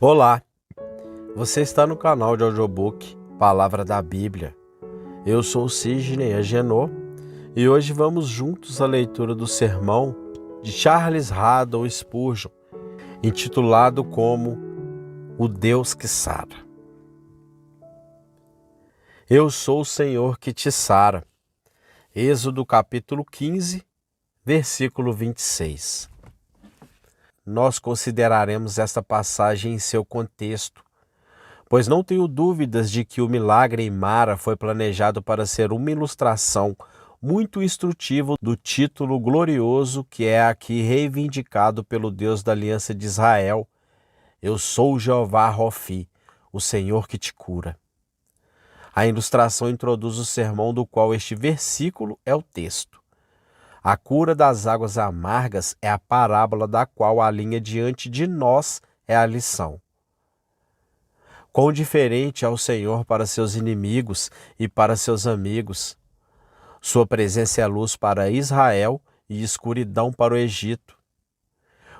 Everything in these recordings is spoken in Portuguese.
Olá, você está no canal de audiobook Palavra da Bíblia. Eu sou Sidney Agenor e hoje vamos juntos à leitura do sermão de Charles Haddon Spurgeon, intitulado como O Deus que Sara. Eu sou o Senhor que te sara. Êxodo capítulo 15, versículo 26. Nós consideraremos esta passagem em seu contexto, pois não tenho dúvidas de que o milagre em Mara foi planejado para ser uma ilustração muito instrutiva do título glorioso que é aqui reivindicado pelo Deus da Aliança de Israel: Eu sou Jeová Rofi, o Senhor que te cura. A ilustração introduz o sermão do qual este versículo é o texto. A cura das águas amargas é a parábola da qual a linha diante de nós é a lição. Quão diferente é o Senhor para seus inimigos e para seus amigos. Sua presença é luz para Israel e escuridão para o Egito.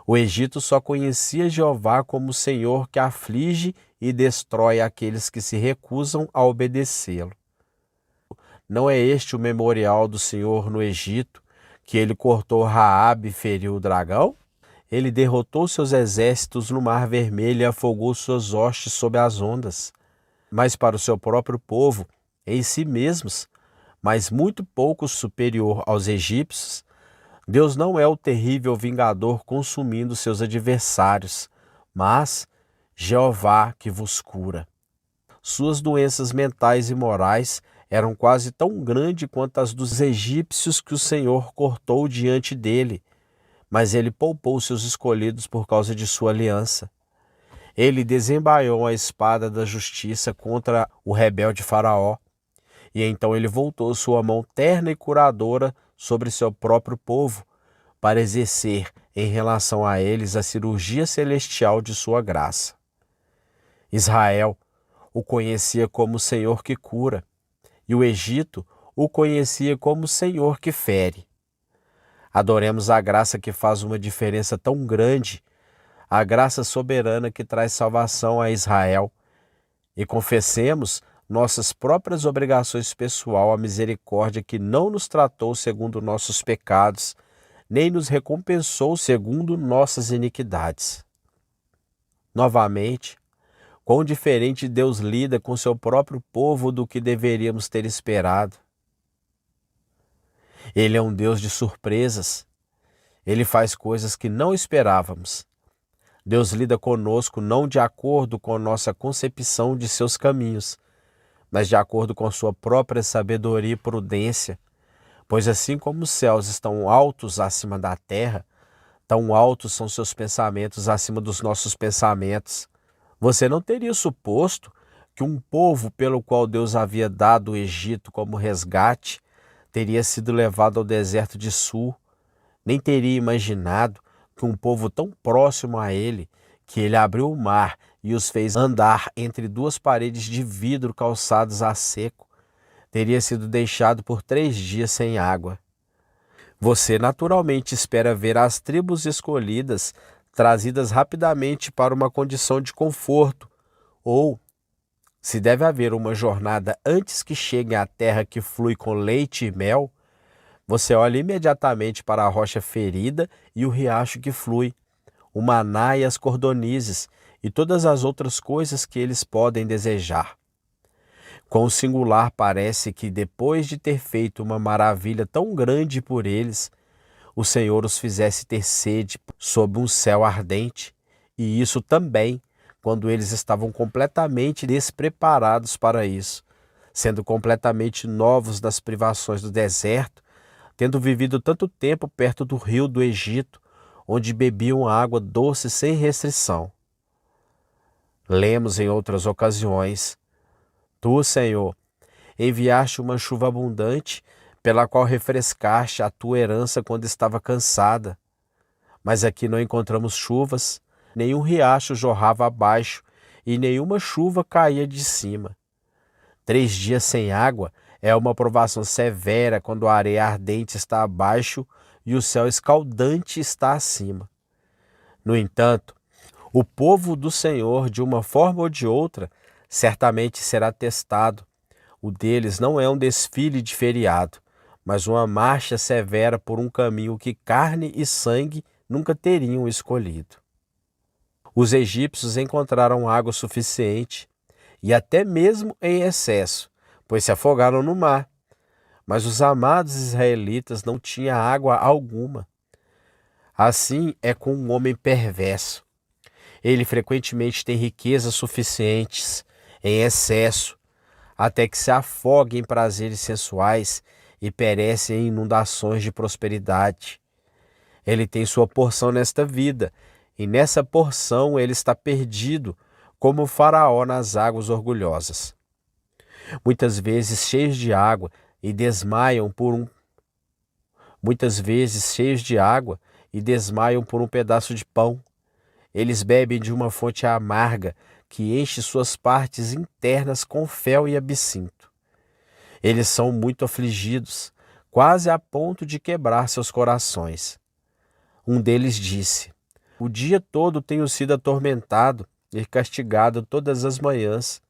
O Egito só conhecia Jeová como o Senhor que aflige e destrói aqueles que se recusam a obedecê-lo. Não é este o memorial do Senhor no Egito, que ele cortou Raabe e feriu o dragão? Ele derrotou seus exércitos no Mar Vermelho e afogou suas hostes sob as ondas. Mas para o seu próprio povo, em si mesmos, mas muito pouco superior aos egípcios, Deus não é o terrível vingador consumindo seus adversários, mas Jeová que vos cura. Suas doenças mentais e morais eram quase tão grandes quanto as dos egípcios que o Senhor cortou diante dele, mas ele poupou seus escolhidos por causa de sua aliança. Ele desembaiou a espada da justiça contra o rebelde Faraó, e então ele voltou sua mão terna e curadora sobre seu próprio povo, para exercer em relação a eles a cirurgia celestial de sua graça. Israel o conhecia como o Senhor que cura, e o Egito o conhecia como o Senhor que fere. Adoremos a graça que faz uma diferença tão grande, a graça soberana que traz salvação a Israel, e confessemos nossas próprias obrigações pessoais à misericórdia que não nos tratou segundo nossos pecados, nem nos recompensou segundo nossas iniquidades. Novamente, quão diferente Deus lida com seu próprio povo do que deveríamos ter esperado. Ele é um Deus de surpresas. Ele faz coisas que não esperávamos. Deus lida conosco não de acordo com nossa concepção de seus caminhos, mas de acordo com sua própria sabedoria e prudência, pois assim como os céus estão altos acima da terra, tão altos são seus pensamentos acima dos nossos pensamentos. Você não teria suposto que um povo pelo qual Deus havia dado o Egito como resgate teria sido levado ao deserto de Sur, nem teria imaginado que um povo tão próximo a ele, que ele abriu o mar e os fez andar entre duas paredes de vidro calçadas a seco, teria sido deixado por 3 dias sem água. Você naturalmente espera ver as tribos escolhidas trazidas rapidamente para uma condição de conforto, ou, se deve haver uma jornada antes que cheguem à terra que flui com leite e mel, você olha imediatamente para a rocha ferida e o riacho que flui, o maná e as cordonizes e todas as outras coisas que eles podem desejar. Quão singular parece que, depois de ter feito uma maravilha tão grande por eles, o Senhor os fizesse ter sede sob um céu ardente, e isso também quando eles estavam completamente despreparados para isso, sendo completamente novos das privações do deserto, tendo vivido tanto tempo perto do rio do Egito, onde bebiam água doce sem restrição. Lemos em outras ocasiões: Tu, Senhor, enviaste uma chuva abundante, pela qual refrescaste a tua herança quando estava cansada. Mas aqui não encontramos chuvas, nenhum riacho jorrava abaixo e nenhuma chuva caía de cima. 3 dias sem água é uma provação severa quando a areia ardente está abaixo e o céu escaldante está acima. No entanto, O povo do Senhor, de uma forma ou de outra, certamente será testado. O deles não é um desfile de feriado, mas uma marcha severa por um caminho que carne e sangue nunca teriam escolhido. Os egípcios encontraram água suficiente e até mesmo em excesso, pois se afogaram no mar. Mas os amados israelitas não tinham água alguma. Assim é com um homem perverso. Ele frequentemente tem riquezas suficientes, em excesso, até que se afoga em prazeres sensuais e perece em inundações de prosperidade. Ele tem sua porção nesta vida, e nessa porção ele está perdido, como o faraó nas águas orgulhosas. Muitas vezes cheios de água e desmaiam por um pedaço de pão. Eles bebem de uma fonte amarga que enche suas partes internas com fel e absinto. Eles são muito afligidos, quase a ponto de quebrar seus corações. Um deles disse: "O dia todo tenho sido atormentado e castigado todas as manhãs.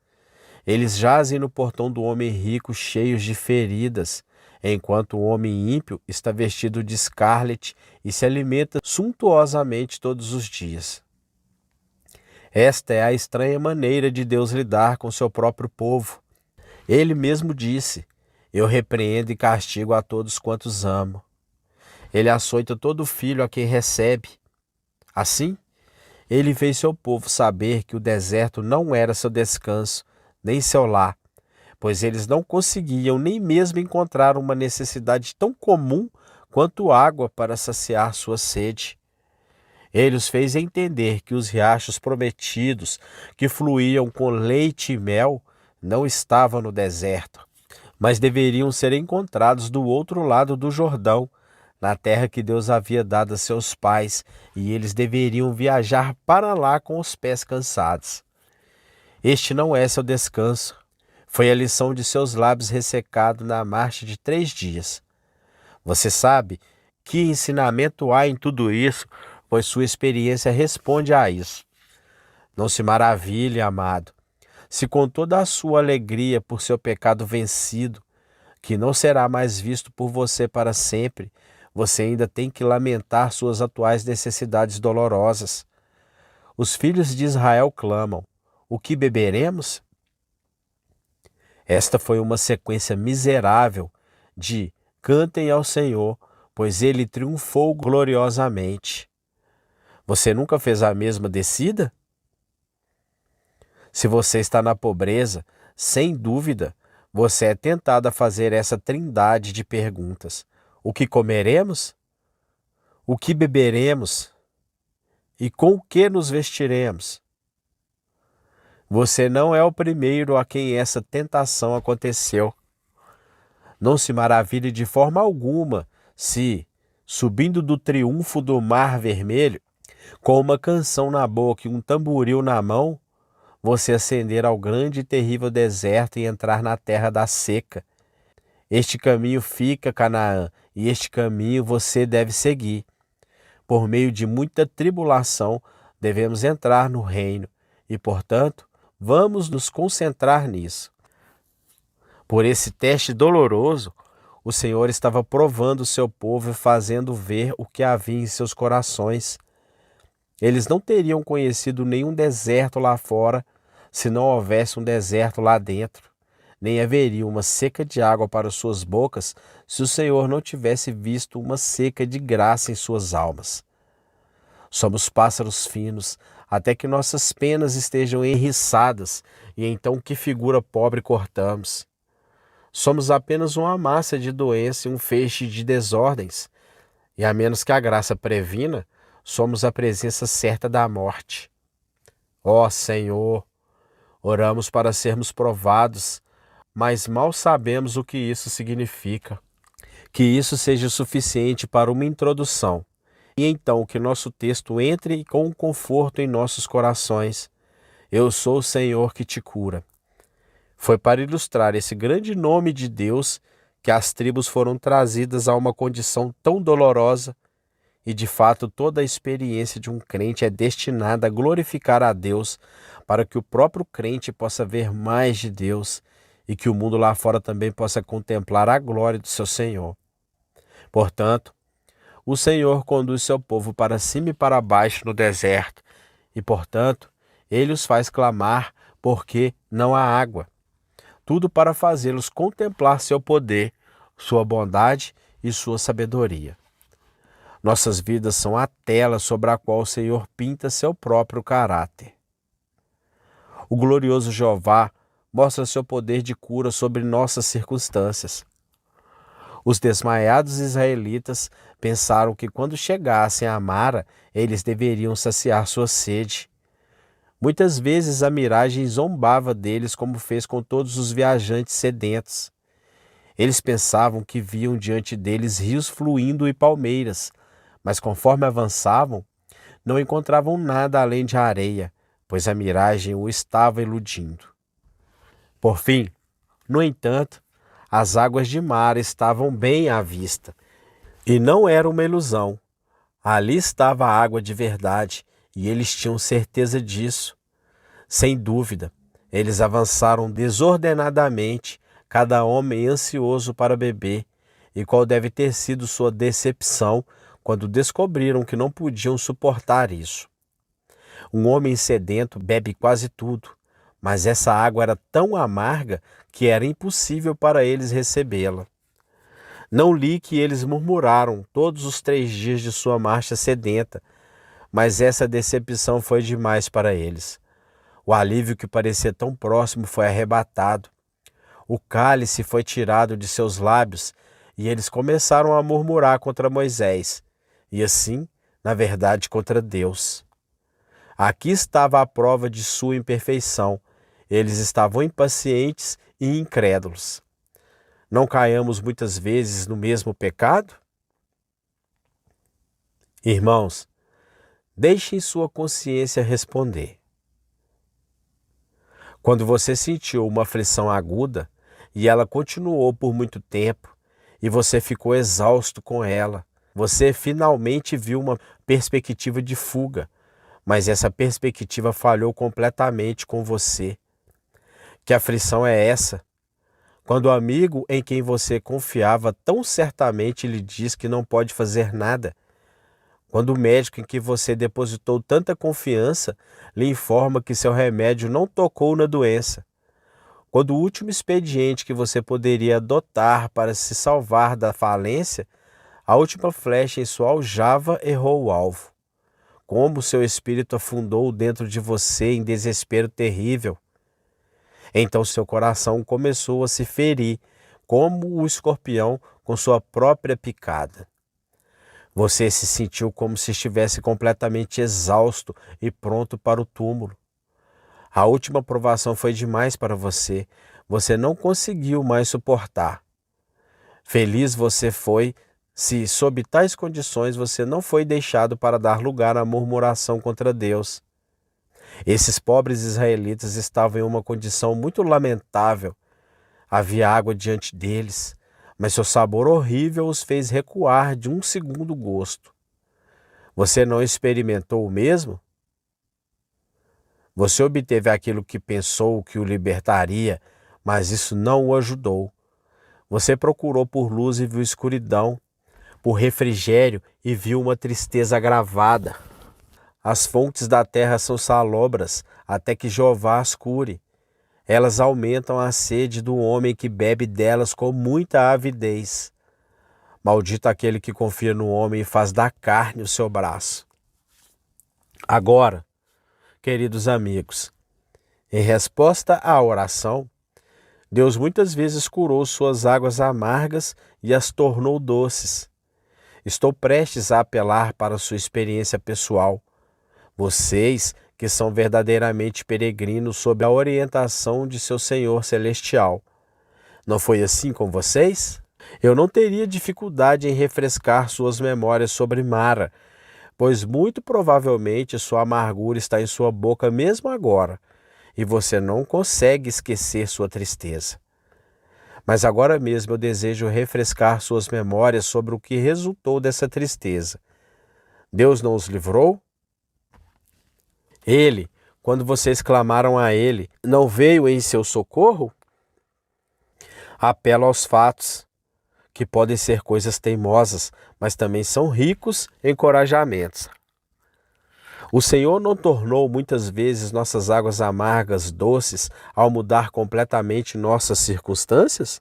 Eles jazem no portão do homem rico cheios de feridas, enquanto o homem ímpio está vestido de escarlate e se alimenta suntuosamente todos os dias." Esta é a estranha maneira de Deus lidar com seu próprio povo. Ele mesmo disse: "Eu repreendo e castigo a todos quantos amo." Ele açoita todo filho a quem recebe. Assim, ele fez seu povo saber que o deserto não era seu descanso, nem seu lar, pois eles não conseguiam nem mesmo encontrar uma necessidade tão comum quanto água para saciar sua sede. Ele os fez entender que os riachos prometidos, que fluíam com leite e mel, não estavam no deserto, mas deveriam ser encontrados do outro lado do Jordão, na terra que Deus havia dado a seus pais, e eles deveriam viajar para lá com os pés cansados. Este não é seu descanso. Foi a lição de seus lábios ressecados na marcha de 3 dias. Você sabe que ensinamento há em tudo isso, pois sua experiência responde a isso. Não se maravilhe, amado, se com toda a sua alegria por seu pecado vencido, que não será mais visto por você para sempre, você ainda tem que lamentar suas atuais necessidades dolorosas. Os filhos de Israel clamam: "O que beberemos?" Esta foi uma sequência miserável de "Cantem ao Senhor, pois ele triunfou gloriosamente." Você nunca fez a mesma descida? Se você está na pobreza, sem dúvida, você é tentado a fazer essa trindade de perguntas: o que comeremos? O que beberemos? E com o que nos vestiremos? Você não é o primeiro a quem essa tentação aconteceu. Não se maravilhe de forma alguma se, subindo do triunfo do Mar Vermelho, com uma canção na boca e um tamboril na mão, você ascender ao grande e terrível deserto e entrar na terra da seca. Este caminho fica, Canaã, e este caminho você deve seguir. Por meio de muita tribulação, devemos entrar no reino e, portanto, vamos nos concentrar nisso. Por esse teste doloroso, o Senhor estava provando o seu povo e fazendo ver o que havia em seus corações. Eles não teriam conhecido nenhum deserto lá fora se não houvesse um deserto lá dentro. Nem haveria uma seca de água para suas bocas se o Senhor não tivesse visto uma seca de graça em suas almas. Somos pássaros finos, até que nossas penas estejam enriçadas, e então que figura pobre cortamos. Somos apenas uma massa de doença e um feixe de desordens, e a menos que a graça previna, somos a presença certa da morte. Ó Senhor, oramos para sermos provados, mas mal sabemos o que isso significa. Que isso seja suficiente para uma introdução, e então que nosso texto entre com conforto em nossos corações. Eu sou o Senhor que te cura. Foi para ilustrar esse grande nome de Deus que as tribos foram trazidas a uma condição tão dolorosa, E de fato, toda a experiência de um crente é destinada a glorificar a Deus, para que o próprio crente possa ver mais de Deus e que o mundo lá fora também possa contemplar a glória do seu Senhor. Portanto, o Senhor conduz seu povo para cima e para baixo no deserto, e, portanto, ele os faz clamar porque não há água. Tudo para fazê-los contemplar seu poder, sua bondade e sua sabedoria. Nossas vidas são a tela sobre a qual o Senhor pinta seu próprio caráter. O glorioso Jeová mostra seu poder de cura sobre nossas circunstâncias. Os desmaiados israelitas pensaram que quando chegassem a Mara, eles deveriam saciar sua sede. Muitas vezes a miragem zombava deles, como fez com todos os viajantes sedentos. Eles pensavam que viam diante deles rios fluindo e palmeiras, mas conforme avançavam, não encontravam nada além de areia, pois a miragem o estava iludindo. Por fim, no entanto, as águas de Mara estavam bem à vista, e não era uma ilusão. Ali estava a água de verdade, e eles tinham certeza disso. Sem dúvida, eles avançaram desordenadamente, cada homem ansioso para beber, e qual deve ter sido sua decepção quando descobriram que não podiam suportar isso. Um homem sedento bebe quase tudo, mas essa água era tão amarga que era impossível para eles recebê-la. Não li que eles murmuraram todos os 3 dias de sua marcha sedenta, mas essa decepção foi demais para eles. O alívio que parecia tão próximo foi arrebatado. O cálice foi tirado de seus lábios e eles começaram a murmurar contra Moisés, e assim, na verdade, contra Deus. Aqui estava a prova de sua imperfeição. Eles estavam impacientes e incrédulos. Não caiamos muitas vezes no mesmo pecado? Irmãos, deixem sua consciência responder. Quando você sentiu uma aflição aguda e ela continuou por muito tempo e você ficou exausto com ela, você finalmente viu uma perspectiva de fuga, mas essa perspectiva falhou completamente com você. Que aflição é essa? Quando o amigo em quem você confiava tão certamente lhe diz que não pode fazer nada. Quando o médico em que você depositou tanta confiança lhe informa que seu remédio não tocou na doença. Quando o último expediente que você poderia adotar para se salvar da falência, a última flecha em sua aljava errou o alvo. Como seu espírito afundou dentro de você em desespero terrível. Então seu coração começou a se ferir, como o escorpião com sua própria picada. Você se sentiu como se estivesse completamente exausto e pronto para o túmulo. A última provação foi demais para você. Você não conseguiu mais suportar. Feliz você foi se, sob tais condições, você não foi deixado para dar lugar à murmuração contra Deus. Esses pobres israelitas estavam em uma condição muito lamentável. Havia água diante deles, mas seu sabor horrível os fez recuar de um segundo gosto. Você não experimentou o mesmo? Você obteve aquilo que pensou que o libertaria, mas isso não o ajudou. Você procurou por luz e viu escuridão, por refrigério e viu uma tristeza agravada. As fontes da terra são salobras, até que Jeová as cure. Elas aumentam a sede do homem que bebe delas com muita avidez. Maldito aquele que confia no homem e faz da carne o seu braço. Agora, queridos amigos, em resposta à oração, Deus muitas vezes curou suas águas amargas e as tornou doces. Estou prestes a apelar para sua experiência pessoal. Vocês que são verdadeiramente peregrinos sob a orientação de seu Senhor Celestial. Não foi assim com vocês? Eu não teria dificuldade em refrescar suas memórias sobre Mara, pois muito provavelmente sua amargura está em sua boca mesmo agora, e você não consegue esquecer sua tristeza. Mas agora mesmo eu desejo refrescar suas memórias sobre o que resultou dessa tristeza. Deus não os livrou? Ele, quando vocês clamaram a Ele, não veio em seu socorro? Apelo aos fatos, que podem ser coisas teimosas, mas também são ricos em encorajamentos. O Senhor não tornou muitas vezes nossas águas amargas doces ao mudar completamente nossas circunstâncias?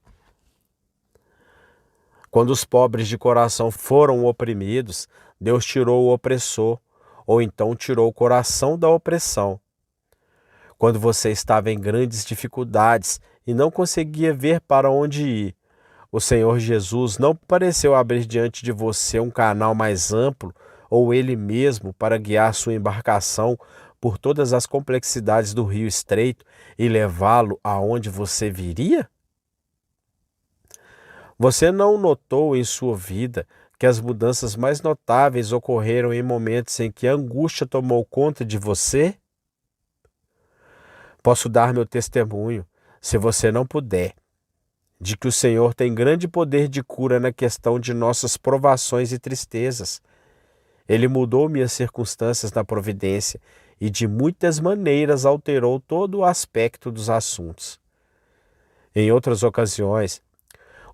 Quando os pobres de coração foram oprimidos, Deus tirou o opressor, ou então tirou o coração da opressão. Quando você estava em grandes dificuldades e não conseguia ver para onde ir, o Senhor Jesus não pareceu abrir diante de você um canal mais amplo ou Ele mesmo para guiar sua embarcação por todas as complexidades do rio estreito e levá-lo aonde você viria? Você não notou em sua vida que as mudanças mais notáveis ocorreram em momentos em que a angústia tomou conta de você? Posso dar meu testemunho, se você não puder, de que o Senhor tem grande poder de cura na questão de nossas provações e tristezas. Ele mudou minhas circunstâncias na providência e de muitas maneiras alterou todo o aspecto dos assuntos. Em outras ocasiões,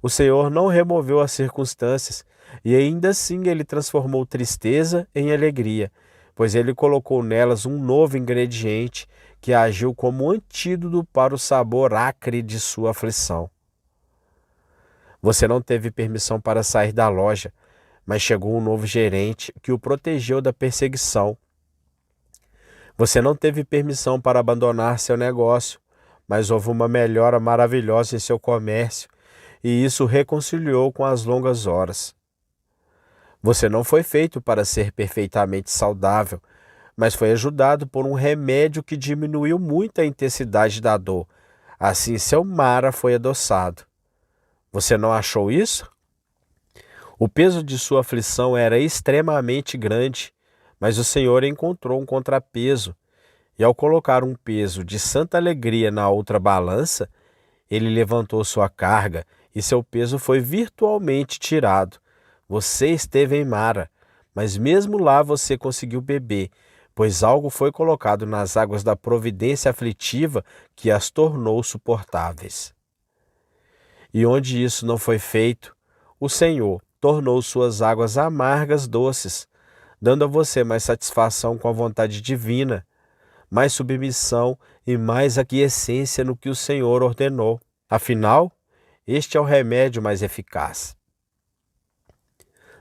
o Senhor não removeu as circunstâncias e ainda assim Ele transformou tristeza em alegria, pois Ele colocou nelas um novo ingrediente que agiu como antídoto para o sabor acre de sua aflição. Você não teve permissão para sair da loja, mas chegou um novo gerente que o protegeu da perseguição. Você não teve permissão para abandonar seu negócio, mas houve uma melhora maravilhosa em seu comércio, e isso o reconciliou com as longas horas. Você não foi feito para ser perfeitamente saudável, mas foi ajudado por um remédio que diminuiu muito a intensidade da dor. Assim seu Mara foi adoçado. Você não achou isso? O peso de sua aflição era extremamente grande, mas o Senhor encontrou um contrapeso, e ao colocar um peso de santa alegria na outra balança, Ele levantou sua carga e seu peso foi virtualmente tirado. Você esteve em Mara, mas mesmo lá você conseguiu beber, pois algo foi colocado nas águas da providência aflitiva que as tornou suportáveis. E onde isso não foi feito, o Senhor tornou suas águas amargas doces, dando a você mais satisfação com a vontade divina, mais submissão e mais aquiescência no que o Senhor ordenou. Afinal, este é o remédio mais eficaz.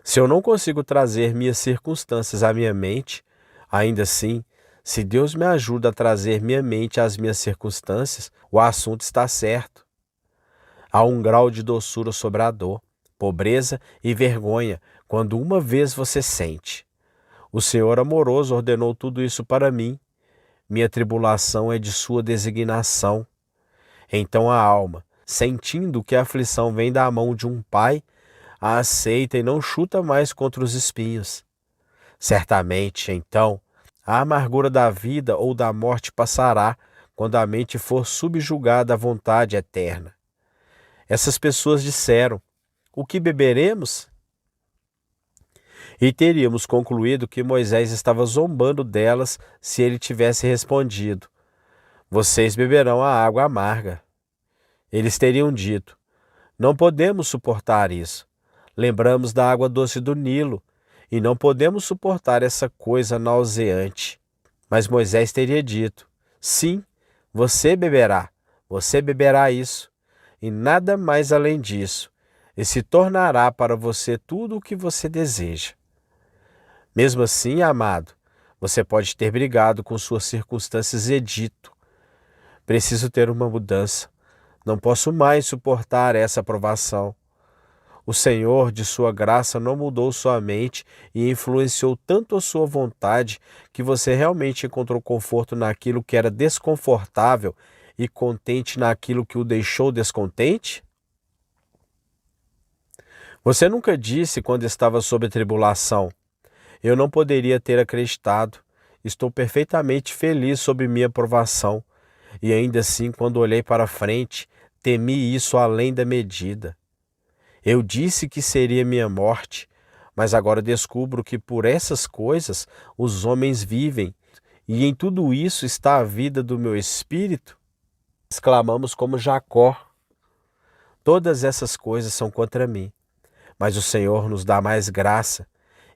Se eu não consigo trazer minhas circunstâncias à minha mente, ainda assim, se Deus me ajuda a trazer minha mente às minhas circunstâncias, o assunto está certo. Há um grau de doçura sobre a dor, pobreza e vergonha quando uma vez você sente. O Senhor amoroso ordenou tudo isso para mim. Minha tribulação é de sua designação. Então a alma, sentindo que a aflição vem da mão de um pai, a aceita e não chuta mais contra os espinhos. Certamente, então, a amargura da vida ou da morte passará quando a mente for subjugada à vontade eterna. Essas pessoas disseram: o que beberemos? E teríamos concluído que Moisés estava zombando delas se ele tivesse respondido: vocês beberão a água amarga. Eles teriam dito: não podemos suportar isso. Lembramos da água doce do Nilo e não podemos suportar essa coisa nauseante. Mas Moisés teria dito: sim, você beberá isso, e nada mais além disso, e se tornará para você tudo o que você deseja. Mesmo assim, amado, você pode ter brigado com suas circunstâncias e dito: preciso ter uma mudança, não posso mais suportar essa provação. O Senhor, de sua graça, não mudou sua mente e influenciou tanto a sua vontade que você realmente encontrou conforto naquilo que era desconfortável e contente naquilo que o deixou descontente? Você nunca disse quando estava sob tribulação: eu não poderia ter acreditado, estou perfeitamente feliz sob minha provação, e ainda assim, quando olhei para frente, temi isso além da medida. Eu disse que seria minha morte, Mas agora descubro que por essas coisas os homens vivem, e em tudo isso está a vida do meu espírito. Exclamamos como Jacó: todas essas coisas são contra mim, mas o Senhor nos dá mais graça,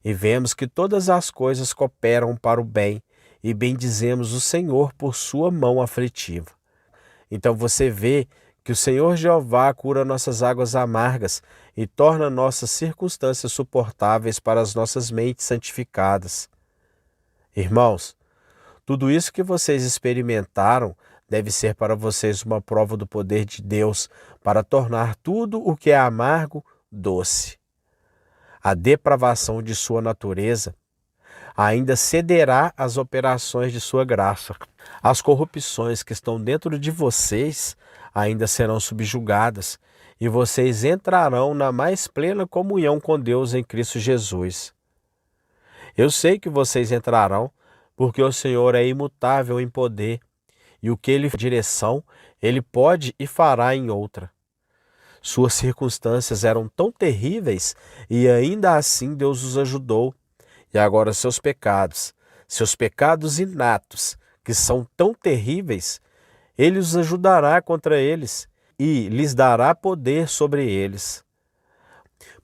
e vemos que todas as coisas cooperam para o bem, e bendizemos o Senhor por sua mão aflitiva. Então você vê que o Senhor Jeová cura nossas águas amargas e torna nossas circunstâncias suportáveis para as nossas mentes santificadas. Irmãos, tudo isso que vocês experimentaram deve ser para vocês uma prova do poder de Deus para tornar tudo o que é amargo doce. A depravação de sua natureza ainda cederá às operações de sua graça. As corrupções que estão dentro de vocês ainda serão subjugadas e vocês entrarão na mais plena comunhão com Deus em Cristo Jesus. Eu sei que vocês entrarão porque o Senhor é imutável em poder e o que Ele faz em direção, Ele pode e fará em outra. Suas circunstâncias eram tão terríveis e ainda assim Deus os ajudou. E agora seus pecados inatos, que são tão terríveis, Ele os ajudará contra eles e lhes dará poder sobre eles.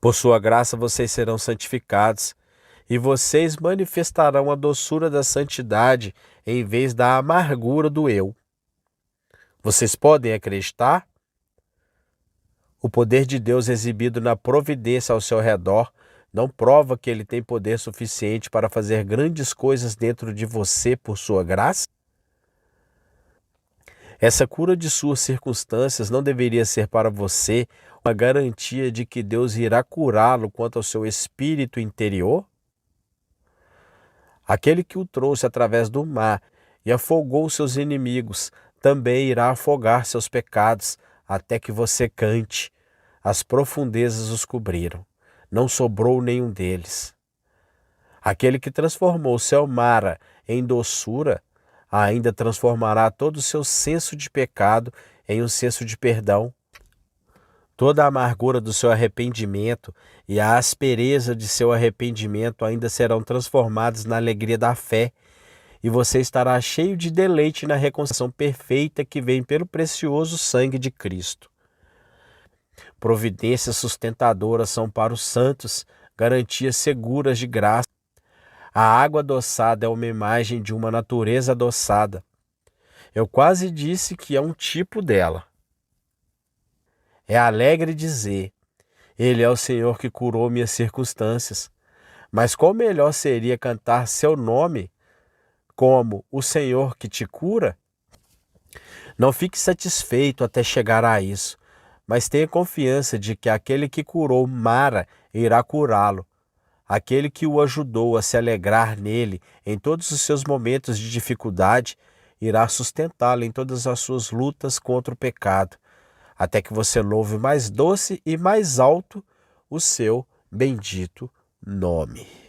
Por sua graça vocês serão santificados e vocês manifestarão a doçura da santidade em vez da amargura do eu. Vocês podem acreditar? O poder de Deus exibido na providência ao seu redor não prova que Ele tem poder suficiente para fazer grandes coisas dentro de você por sua graça? Essa cura de suas circunstâncias não deveria ser para você uma garantia de que Deus irá curá-lo quanto ao seu espírito interior? Aquele que o trouxe através do mar e afogou seus inimigos também irá afogar seus pecados até que você cante: as profundezas os cobriram. Não sobrou nenhum deles. Aquele que transformou o céu Mara em doçura, ainda transformará todo o seu senso de pecado em um senso de perdão. Toda a amargura do seu arrependimento e a aspereza de seu arrependimento ainda serão transformados na alegria da fé, e você estará cheio de deleite na reconciliação perfeita que vem pelo precioso sangue de Cristo. Providências sustentadoras são para os santos, garantias seguras de graça. A água adoçada é uma imagem de uma natureza adoçada. Eu quase disse que é um tipo dela. É alegre dizer: Ele é o Senhor que curou minhas circunstâncias. Mas qual melhor seria cantar seu nome como o Senhor que te cura? Não fique satisfeito até chegar a isso, mas tenha confiança de que aquele que curou Mara irá curá-lo. Aquele que o ajudou a se alegrar nele em todos os seus momentos de dificuldade, irá sustentá-lo em todas as suas lutas contra o pecado, até que você louve mais doce e mais alto o seu bendito nome.